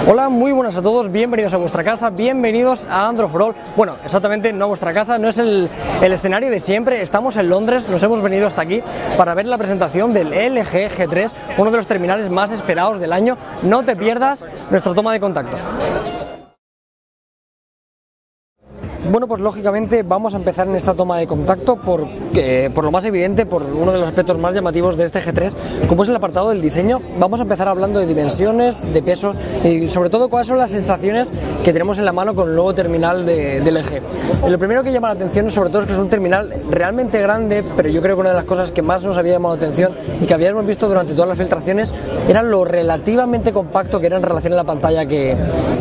Hola, muy buenas a todos, bienvenidos a vuestra casa, bienvenidos a Android for All. Bueno, exactamente no vuestra casa, no es el escenario de siempre, estamos en Londres, nos hemos venido hasta aquí para ver la presentación del LG G3, uno de los terminales más esperados del año. No te pierdas nuestra toma de contacto. Bueno, pues lógicamente vamos a empezar en esta toma de contacto por lo más evidente, por uno de los aspectos más llamativos de este G3, como es el apartado del diseño. Vamos a empezar hablando de dimensiones, de peso y sobre todo cuáles son las sensaciones que tenemos en la mano con el nuevo terminal de LG. Lo primero que llama la atención sobre todo es que es un terminal realmente grande, pero yo creo que una de las cosas que más nos había llamado la atención y que habíamos visto durante todas las filtraciones era lo relativamente compacto que era en relación a la pantalla que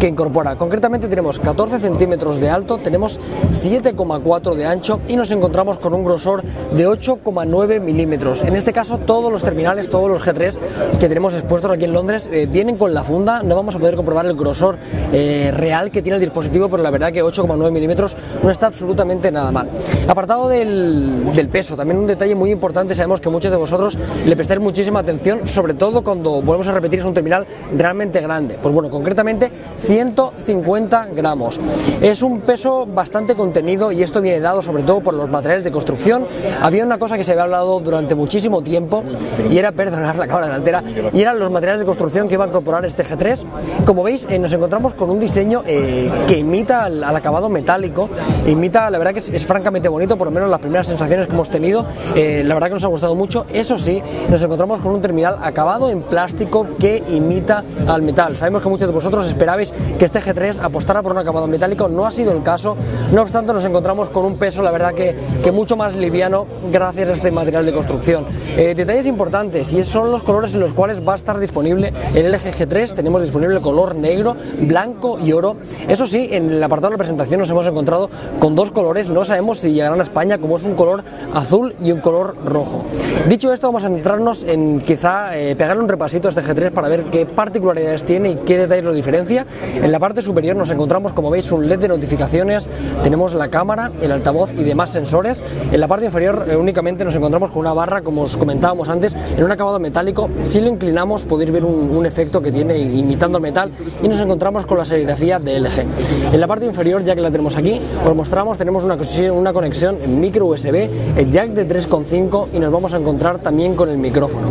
incorpora. Concretamente tenemos 14 centímetros de alto, tenemos 7,4 de ancho y nos encontramos con un grosor de 8,9 milímetros. En este caso todos los terminales, todos los G3 que tenemos expuestos aquí en Londres vienen con la funda. No vamos a poder comprobar el grosor real que tiene el dispositivo, pero la verdad que 8,9 milímetros no está absolutamente nada mal. Apartado del peso, también un detalle muy importante. Sabemos que muchos de vosotros le prestáis muchísima atención, sobre todo cuando volvemos a repetir, es un terminal realmente grande. Pues bueno, concretamente 150 gramos. Es un peso bastante contenido y esto viene dado sobre todo por los materiales de construcción. Había una cosa que se había hablado durante muchísimo tiempo y era, perdonar la cámara delantera, y eran los materiales de construcción que iba a incorporar este G3. Como veis, nos encontramos con un diseño que imita al acabado metálico, imita, la verdad que es francamente bonito, por lo menos las primeras sensaciones que hemos tenido, la verdad que nos ha gustado mucho. Eso sí, nos encontramos con un terminal acabado en plástico que imita al metal. Sabemos que muchos de vosotros esperabais que este G3 apostara por un acabado metálico, no ha sido el caso. No obstante, nos encontramos con un peso, la verdad que mucho más liviano gracias a este material de construcción. Detalles importantes, y son los colores en los cuales va a estar disponible el LG G3. Tenemos disponible el color negro, blanco y oro. Eso sí, en el apartado de la presentación nos hemos encontrado con dos colores, no sabemos si llegarán a España, como es un color azul y un color rojo. Dicho esto, vamos a centrarnos en quizá pegarle un repasito a este G3 para ver qué particularidades tiene y qué detalles lo diferencia. En la parte superior nos encontramos, como veis, un LED de notificaciones. Tenemos la cámara, el altavoz y demás sensores. En la parte inferior únicamente nos encontramos con una barra, como os comentábamos antes, en un acabado metálico. Si lo inclinamos podéis ver un efecto que tiene imitando el metal, y nos encontramos con la serigrafía de LG. En la parte inferior, ya que la tenemos aquí, os mostramos, tenemos una conexión micro USB, el jack de 3,5 y nos vamos a encontrar también con el micrófono.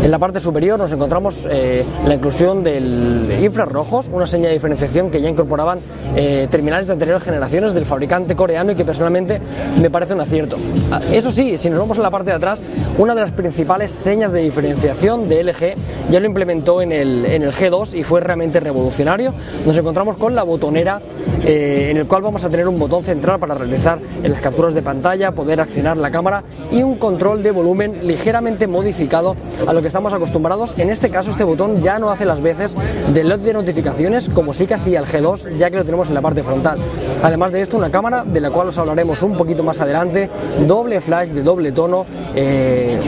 En la parte superior nos encontramos la inclusión del infrarrojos, una seña de diferenciación que ya incorporaban terminales de anteriores generaciones del fabricante coreano y que personalmente me parece un acierto. Eso sí, si nos vamos a la parte de atrás, una de las principales señas de diferenciación de LG ya lo implementó en el G2 y fue realmente revolucionario. Nos encontramos con la botonera en el cual vamos a tener un botón central para realizar las capturas de pantalla, poder accionar la cámara y un control de volumen ligeramente modificado a lo que estamos acostumbrados. En este caso este botón ya no hace las veces del LED de notificaciones como sí que hacía el G2, ya que lo tenemos en la parte frontal. Además de esto, una cámara de la cual os hablaremos un poquito más adelante, doble flash de doble tono,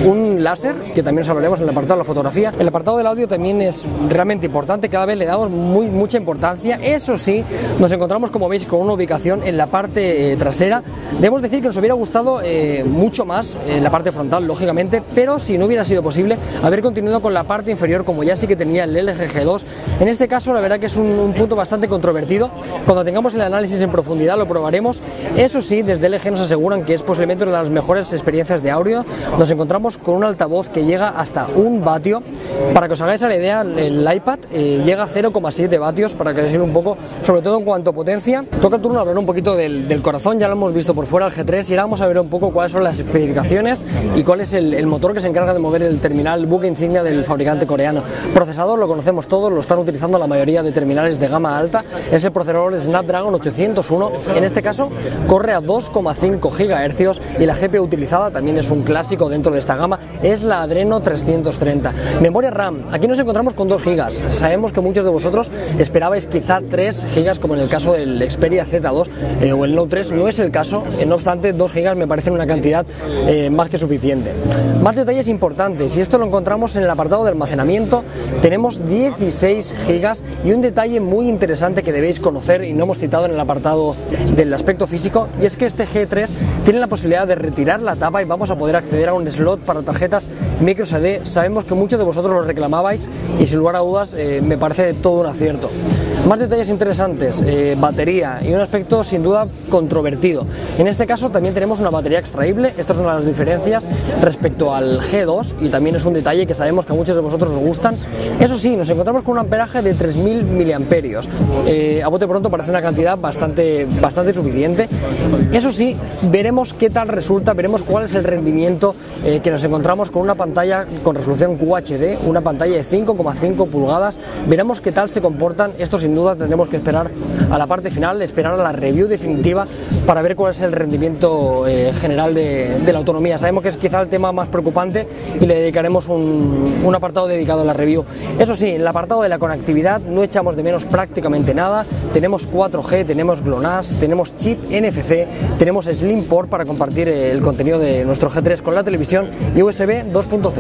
un láser que también os hablaremos en el apartado de la fotografía. El apartado del audio también es realmente importante, cada vez le damos mucha importancia. Eso sí, nos encontramos, como veis, con una ubicación en la parte trasera. Debemos decir que nos hubiera gustado mucho más en la parte frontal, lógicamente, pero si no hubiera sido posible haber continuado con la parte inferior como ya sí que tenía el LG G2. En este caso la verdad que es un punto bastante controvertido. Cuando tengamos el análisis en profundidad lo probaremos. Eso sí, desde LG nos aseguran que es posiblemente una de las mejores experiencias de audio. Nos encontramos con un altavoz que llega hasta 1 vatio. Para que os hagáis la idea, el iPad llega a 0,7 vatios, para que os diga un poco, sobre todo en cuanto a potencia. Toca el turno hablar un poquito del corazón, ya lo hemos visto por fuera el G3 y ahora vamos a ver un poco cuáles son las especificaciones y cuál es el motor que se encarga de mover el terminal buque insignia del fabricante coreano. Procesador lo conocemos todos, lo están utilizando la mayoría de terminales de gama alta. Es el procesador Snapdragon 801, en este caso corre a 2,5 GHz y la GPU utilizada también es un clásico dentro de esta gama, es la Adreno 330. Memoria RAM, aquí nos encontramos con 2 GB. Sabemos que muchos de vosotros esperabais quizá 3 GB como en el caso el Xperia Z2 o el Note 3, no es el caso. No obstante, 2 GB me parecen una cantidad más que suficiente. Más detalles importantes, y esto lo encontramos en el apartado de almacenamiento. Tenemos 16 GB y un detalle muy interesante que debéis conocer y no hemos citado en el apartado del aspecto físico, y es que este G3 tiene la posibilidad de retirar la tapa y vamos a poder acceder a un slot para tarjetas microSD. Sabemos que muchos de vosotros lo reclamabais y sin lugar a dudas me parece todo un acierto. Más detalles interesantes, batería y un aspecto sin duda controvertido. En este caso también tenemos una batería extraíble. Esta es una de las diferencias respecto al G2 y también es un detalle que sabemos que a muchos de vosotros os gustan. Eso sí, nos encontramos con un amperaje de 3000 miliamperios. A bote pronto parece una cantidad bastante suficiente. Eso sí, veremos qué tal resulta, veremos cuál es el rendimiento que nos encontramos con una pantalla con resolución QHD, una pantalla de 5,5 pulgadas. Veremos qué tal se comportan. Esto sin duda tendremos que esperar a la parte final, esperar a la review definitiva para ver cuál es el rendimiento general de la autonomía. Sabemos que es quizá el tema más preocupante y le dedicaremos un apartado dedicado a la review. Eso sí, en el apartado de la conectividad no echamos de menos prácticamente nada. Tenemos 4G, tenemos GLONASS, tenemos chip NFC, tenemos SlimPort para compartir el contenido de nuestro G3 con la televisión y USB 2.0.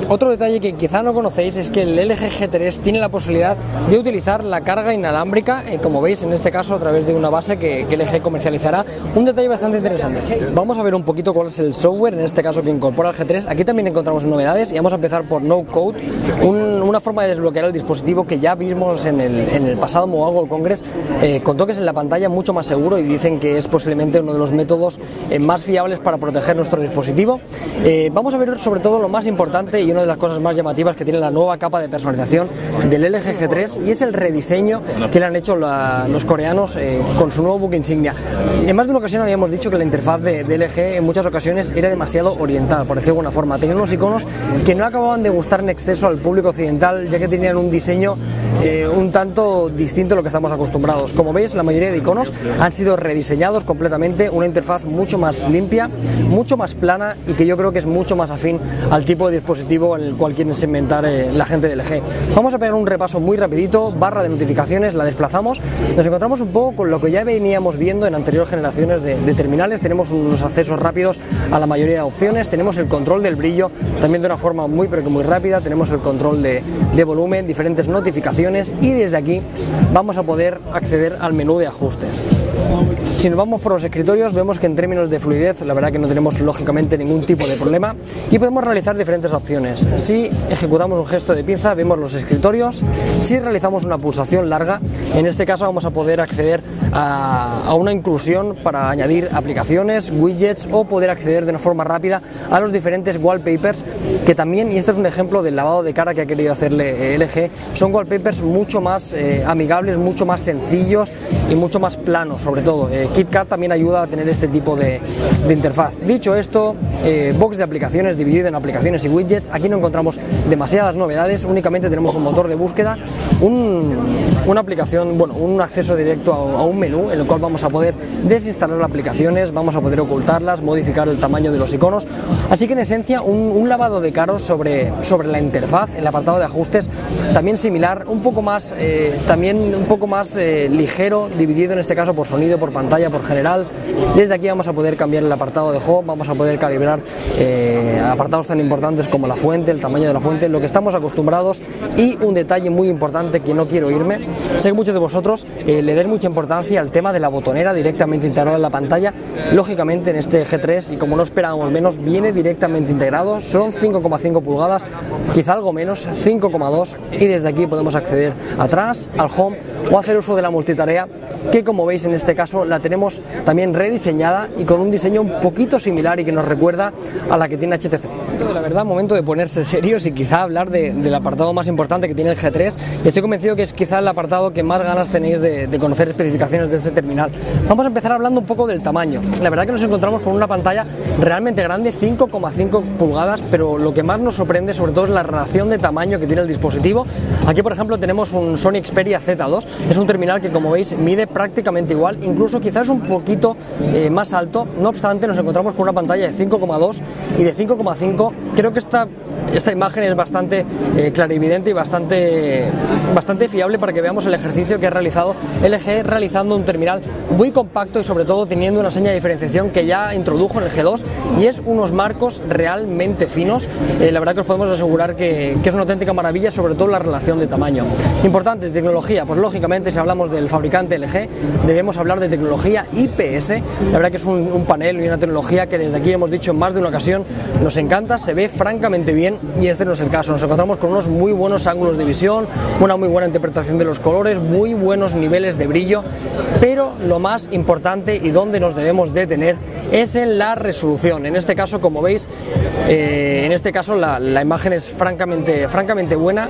Otro detalle que quizá no conocéis es que el LG G3 tiene la posibilidad de utilizar la carga inalámbrica, como veis en este caso a través de una base que LG comercializará. Un detalle bastante interesante. Vamos a ver un poquito cuál es el software en este caso que incorpora el G3. Aquí también encontramos novedades y vamos a empezar por No Code, una forma de desbloquear el dispositivo que ya vimos en el pasado Mobile World Congress, con toques en la pantalla mucho más seguro, y dicen que es posiblemente uno de los métodos más fiables para proteger nuestro dispositivo. Vamos a ver sobre todo lo más importante y una de las cosas más llamativas que tiene la nueva capa de personalización del LG G3, y es el rediseño que le han hecho los coreanos con su nuevo buque insignia. En más de una ocasión habíamos dicho que la interfaz de LG en muchas ocasiones era demasiado oriental, por decirlo de alguna forma. Tenían unos iconos que no acababan de gustar en exceso al público occidental, ya que tenían un diseño un tanto distinto a lo que estamos acostumbrados. Como veis, la mayoría de iconos han sido rediseñados completamente, una interfaz mucho más limpia, mucho más plana, y que yo creo que es mucho más afín al tipo de dispositivo en el cual quieren segmentar la gente de LG. Vamos a pegar un repaso muy rapidito. Barra de notificaciones, la desplazamos. Nos encontramos un poco con lo que ya veníamos viendo en anteriores generaciones de terminales. Tenemos unos accesos rápidos a la mayoría de opciones. Tenemos el control del brillo también de una forma muy rápida. Tenemos el control de volumen, diferentes notificaciones, y desde aquí vamos a poder acceder al menú de ajustes. Si nos vamos por los escritorios, vemos que en términos de fluidez la verdad que no tenemos lógicamente ningún tipo de problema, y podemos realizar diferentes opciones. Si ejecutamos un gesto de pinza, vemos los escritorios. Si realizamos una pulsación larga, en este caso vamos a poder acceder a una inclusión para añadir aplicaciones, widgets, o poder acceder de una forma rápida a los diferentes wallpapers, que también, y este es un ejemplo del lavado de cara que ha querido hacerle LG, son wallpapers mucho más amigables, mucho más sencillos y mucho más planos. Sobre todo KitKat también ayuda a tener este tipo de interfaz. Dicho esto, box de aplicaciones dividido en aplicaciones y widgets. Aquí no encontramos demasiadas novedades, únicamente tenemos un motor de búsqueda, una aplicación, bueno, un acceso directo a un menú en el cual vamos a poder desinstalar aplicaciones, vamos a poder ocultarlas, modificar el tamaño de los iconos. Así que en esencia un lavado de caros sobre la interfaz. El apartado de ajustes también similar, un poco más ligero, dividido en este caso por sonido, por pantalla, por general. Desde aquí vamos a poder cambiar el apartado de home, vamos a poder calibrar apartados tan importantes como la fuente, el tamaño de la fuente, lo que estamos acostumbrados. Y un detalle muy importante que no quiero irme, sé que muchos de vosotros le dais mucha importancia al tema de la botonera directamente integrada en la pantalla. Lógicamente en este G3, y como no esperábamos menos, viene directamente integrado. Son 5,5 pulgadas, quizá algo menos, 5,2, y desde aquí podemos acceder atrás, al home, o hacer uso de la multitarea, que como veis en este caso la tenemos también rediseñada y con un diseño un poquito similar y que nos recuerda a la que tiene HTC. La verdad, momento de ponerse serios y quizá hablar del apartado más importante que tiene el G3, y estoy convencido que es quizá el apartado que más ganas tenéis de conocer especificaciones de este terminal. Vamos a empezar hablando un poco del tamaño. La verdad que nos encontramos con una pantalla realmente grande, 5,5 pulgadas, pero lo que más nos sorprende sobre todo es la relación de tamaño que tiene el dispositivo. Aquí por ejemplo tenemos un Sony Xperia Z2, es un terminal que como veis mide prácticamente igual, incluso quizás un poquito más alto. No obstante, nos encontramos con una pantalla de 5,2 y de 5,5. Creo que esta imagen es bastante clarividente y bastante bastante fiable para que veamos el ejercicio que ha realizado LG realizando un terminal muy compacto y sobre todo teniendo una seña de diferenciación que ya introdujo en el G2 y es unos marcos realmente finos. La verdad que os podemos asegurar que es una auténtica maravilla, sobre todo la relación de tamaño. Importante, tecnología, pues lógicamente si hablamos del fabricante LG debemos hablar de tecnología IPS. La verdad que es un panel y una tecnología que desde aquí hemos dicho en más de una ocasión nos encanta, se ve francamente bien y este no es el caso. Nos encontramos con unos muy buenos ángulos de visión, una muy buena interpretación de los colores, muy buenos niveles de brillo, pero lo más importante y donde nos debemos detener es en la resolución. En este caso, como veis, la imagen es francamente buena,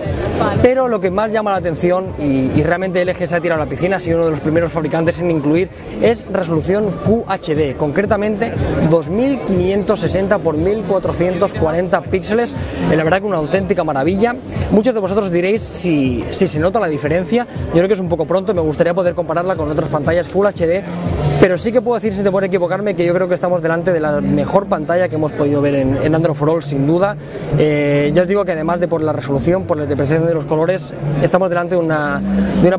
pero lo que más llama la atención y realmente LG se ha tirado a la piscina, ha sido uno de los primeros fabricantes en incluir, es resolución QHD, concretamente 2560 por 1440 píxeles. La verdad que una auténtica maravilla. Muchos de vosotros diréis si se nota la diferencia. Yo creo que es un poco pronto, me gustaría poder compararla con otras pantallas Full HD, pero sí que puedo decir, sin temor a equivocarme, que yo creo que estamos delante de la mejor pantalla que hemos podido ver en Android for All, sin duda. Ya os digo que además de por la resolución, por la interpretación de los colores, estamos delante de una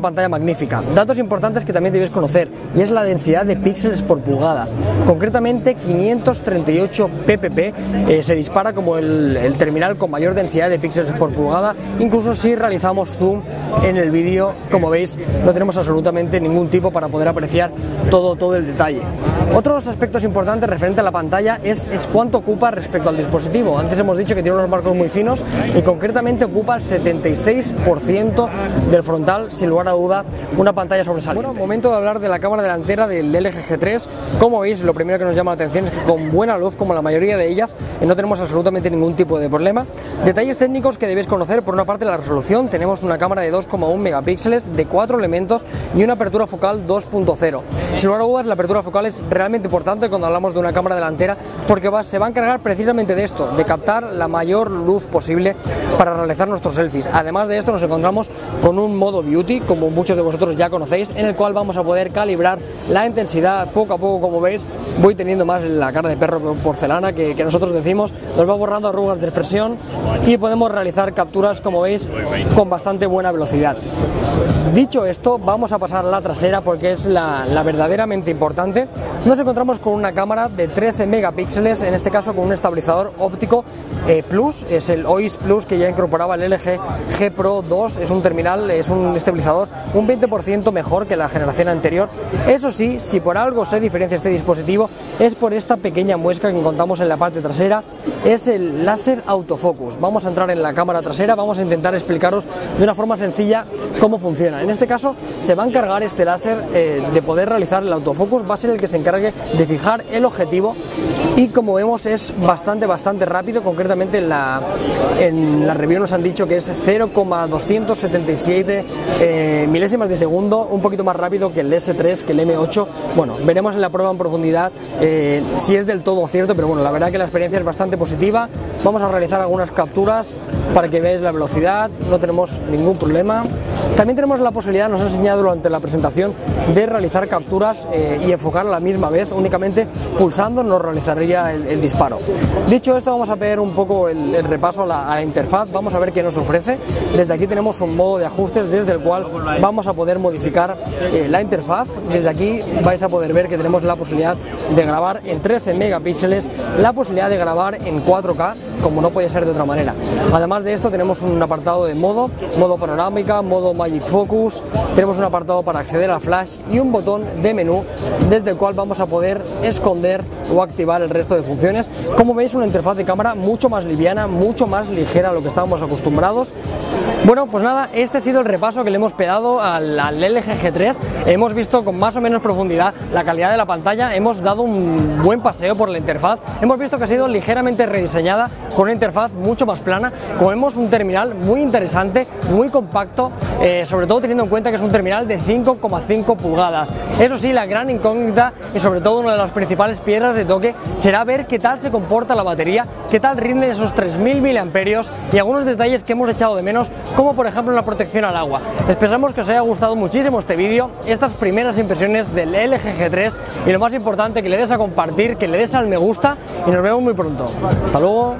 pantalla magnífica. Datos importantes que también debéis conocer, y es la densidad de píxeles por pulgada. Concretamente 538 ppp, se dispara como el terminal con mayor densidad de píxeles por pulgada. Incluso si realizamos zoom en el vídeo, como veis, no tenemos absolutamente ningún tipo para poder apreciar todo el detalle. Otros aspectos importantes referente a la pantalla es cuánto ocupa respecto al dispositivo. Antes hemos dicho que tiene unos marcos muy finos y concretamente ocupa el 76% del frontal, sin lugar a duda, una pantalla sobresaliente. Bueno, momento de hablar de la cámara delantera del LG G3. Como veis, lo primero que nos llama la atención es que con buena luz, como la mayoría de ellas, no tenemos absolutamente ningún tipo de problema. Detalles técnicos que debéis conocer: por una parte, la resolución. Tenemos una cámara de 2,1 megapíxeles de 4 elementos y una apertura focal 2.0. Sin lugar a dudas, la apertura focal es realmente importante cuando hablamos de una cámara delantera, porque se va a encargar precisamente de esto, de captar la mayor luz posible para realizar nuestros selfies. Además de esto, nos encontramos con un modo beauty, como muchos de vosotros ya conocéis, en el cual vamos a poder calibrar la intensidad poco a poco. Como veis, voy teniendo más la cara de perro porcelana que nosotros decimos, nos va borrando arrugas de expresión y podemos realizar capturas, como veis, con bastante buena velocidad. Dicho esto, vamos a pasar a la trasera, porque es la verdaderamente importante. Nos encontramos con una cámara de 13 megapíxeles, en este caso con un estabilizador óptico Plus, es el OIS Plus que ya incorporaba el LG G Pro 2, es un terminal, es un estabilizador un 20% mejor que la generación anterior. Eso sí, si por algo se diferencia este dispositivo, es por esta pequeña muesca que encontramos en la parte trasera, es el láser autofocus. Vamos a entrar en la cámara trasera, vamos a intentar explicaros de una forma sencilla cómo funciona. En este caso se va a encargar este láser de poder realizar el autofocus, va a ser el que se encargue de fijar el objetivo y, como vemos, es bastante rápido. Concretamente en la review nos han dicho que es 0,277 milésimas de segundo, un poquito más rápido que el S3, que el M8. Bueno, veremos en la prueba en profundidad si es del todo cierto, pero bueno, la verdad que la experiencia es bastante positiva. Vamos a realizar algunas capturas para que veáis la velocidad, no tenemos ningún problema. También tenemos la posibilidad, nos han enseñado durante la presentación, de realizar capturas y enfocar a la misma vez. Únicamente pulsando nos realizaría el disparo. Dicho esto, vamos a ver un poco el repaso a la interfaz. Vamos a ver qué nos ofrece. Desde aquí tenemos un modo de ajustes desde el cual vamos a poder modificar la interfaz. Desde aquí vais a poder ver que tenemos la posibilidad de grabar en 13 megapíxeles, la posibilidad de grabar en 4K, como no puede ser de otra manera. Además de esto, tenemos un apartado de modo panorámica, modo Magic Focus, tenemos un apartado para acceder a flash y un botón de menú desde el cual vamos a poder esconder o activar el resto de funciones. Como veis, una interfaz de cámara mucho más liviana, mucho más ligera a lo que estábamos acostumbrados. Bueno, pues nada, este ha sido el repaso que le hemos pegado al LG G3. Hemos visto con más o menos profundidad la calidad de la pantalla, hemos dado un buen paseo por la interfaz, hemos visto que ha sido ligeramente rediseñada con una interfaz mucho más plana. Como vemos, un terminal muy interesante, muy compacto, sobre todo teniendo en cuenta que es un terminal de 5,5 pulgadas. Eso sí, la gran incógnita y sobre todo una de las principales piedras de toque será ver qué tal se comporta la batería, qué tal rinden esos 3000 mAh y algunos detalles que hemos echado de menos, como por ejemplo la protección al agua. Esperamos que os haya gustado muchísimo este vídeo, estas primeras impresiones del LG G3, y lo más importante, que le des a compartir, que le des al me gusta, y nos vemos muy pronto. Hasta luego.